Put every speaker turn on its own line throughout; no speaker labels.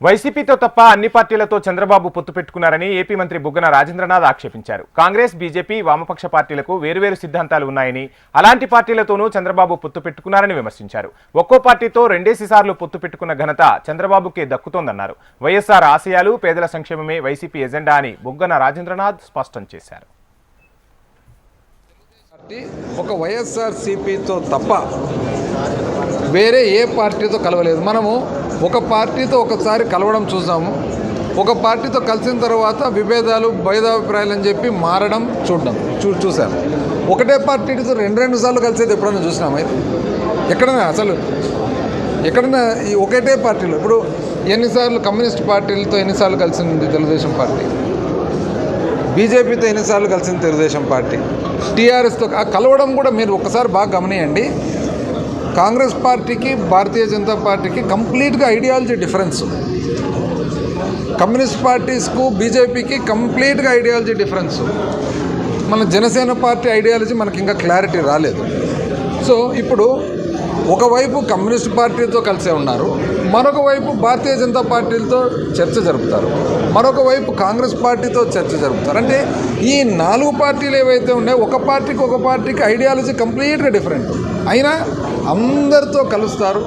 వైసీపీతో తప్ప అన్ని పార్టీలతో చంద్రబాబు పొత్తు పెట్టుకున్నారని ఏపీ మంత్రి బుగ్గన రాజేంద్రనాథ్ ఆక్షేపించారు. కాంగ్రెస్, బీజేపీ, వామపక్ష పార్టీలకు వేరువేరు సిద్ధాంతాలు ఉన్నాయని, అలాంటి పార్టీలతోనూ చంద్రబాబు పొత్తు పెట్టుకున్నారని విమర్శించారు. ఒక్కో పార్టీతో రెండేసిసార్లు పొత్తు పెట్టుకున్న ఘనత చంద్రబాబుకే దక్కుతోందన్నారు. వైఎస్ఆర్ ఆశయాలు, పేదల సంక్షేమమే వైసీపీ ఎజెండా అని బుగ్గన రాజేంద్రనాథ్ స్పష్టం చేశారు.
ఒక వైఎస్ఆర్సీపీతో తప్ప వేరే ఏ పార్టీతో కలవలేదు. మనము ఒక పార్టీతో ఒకసారి కలవడం చూసాము, ఒక పార్టీతో కలిసిన తర్వాత విభేదాలు, భేదాభిప్రాయాలు అని చెప్పి మారడం చూసాము. ఒకటే పార్టీతో రెండు సార్లు కలిసేది ఎప్పుడైనా చూసినాము? అయితే ఎక్కడైనా ఈ ఒకటే పార్టీలో ఇప్పుడు ఎన్నిసార్లు కమ్యూనిస్ట్ పార్టీలతో ఎన్నిసార్లు కలిసింది తెలుగుదేశం పార్టీ, బీజేపీతో ఎన్నిసార్లు కలిసింది తెలుగుదేశం పార్టీ, టీఆర్ఎస్తో కలవడం కూడా మీరు ఒకసారి బాగా గమనియండి. కాంగ్రెస్ పార్టీకి, భారతీయ జనతా పార్టీకి కంప్లీట్గా ఐడియాలజీ డిఫరెన్స్. కమ్యూనిస్ట్ పార్టీస్కు, బీజేపీకి కంప్లీట్గా ఐడియాలజీ డిఫరెన్స్. మన జనసేన పార్టీ ఐడియాలజీ మనకి ఇంకా క్లారిటీ రాలేదు. సో ఇప్పుడు ఒకవైపు కమ్యూనిస్ట్ పార్టీతో కలిసే ఉన్నారు, మరొక వైపు భారతీయ జనతా పార్టీలతో చర్చ జరుపుతారు, మరొక వైపు కాంగ్రెస్ పార్టీతో చర్చ జరుపుతారు. అంటే ఈ 4 పార్టీలు ఏవైతే ఉన్నాయో ఒక పార్టీకి ఐడియాలజీ కంప్లీట్గా డిఫరెంట్. అయినా అందరితో కలుస్తారు,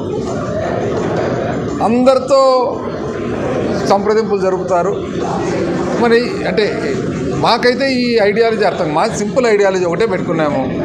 అందరితో సంప్రదింపులు జరుపుతారు. మరి అంటే మాకైతే ఈ ఐడియాలజీ అర్థం, మా సింపుల్ ఐడియాలజీ ఒకటే పెట్టుకున్నాము.